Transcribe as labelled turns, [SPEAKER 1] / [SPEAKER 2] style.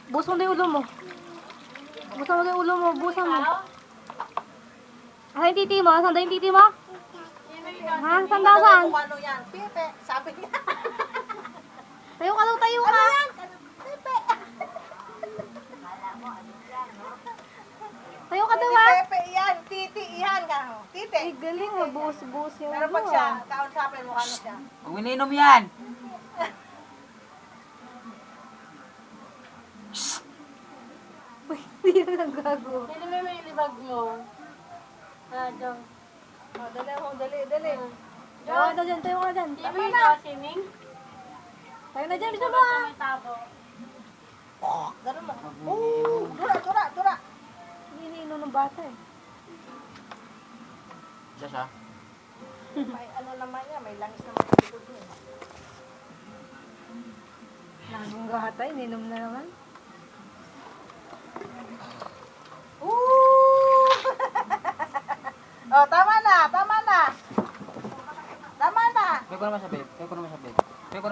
[SPEAKER 1] Busan mo na yung ulo mo. Busan mo na yung ulo mo. Busan mo. Saan yung titi mo? Saan yung titi mo? Ha? Saan daw saan?
[SPEAKER 2] Ano yan? Pepe, sabi niya.
[SPEAKER 1] Tayo ka daw, tayo ka.
[SPEAKER 2] Ano yan? Pepe.
[SPEAKER 1] Tayo ka daw
[SPEAKER 2] Hindi
[SPEAKER 1] ha.
[SPEAKER 2] Pepe yan. Titi yan. Titi.
[SPEAKER 1] Ay, galing. Mabuhos-buhos yung
[SPEAKER 2] Pero
[SPEAKER 1] ulo
[SPEAKER 2] pag siya,
[SPEAKER 1] ah.
[SPEAKER 2] kausapin mo ano siya.
[SPEAKER 3] Huwag ininom yan.
[SPEAKER 1] Uy, hindi na nagago.
[SPEAKER 4] Sino may libag mo? Ah, Jong.
[SPEAKER 2] Oh, dali ako, dali.
[SPEAKER 1] Tayo ka daw dyan, tayo ka dyan.
[SPEAKER 4] Sino yung kasiming?
[SPEAKER 1] Tayo na dyan, bisa mo ha.
[SPEAKER 4] May tabo.
[SPEAKER 2] Ganun mo. Dura.
[SPEAKER 1] Hindi iniinom ng bata eh.
[SPEAKER 3] Siya siya.
[SPEAKER 2] May ano naman niya, may langis naman sa likod niya.
[SPEAKER 1] Nagong gata, ininom na naman.
[SPEAKER 2] Oh, tama na.
[SPEAKER 3] Kaya ko naman siya, babe. Kaya ko naman siya,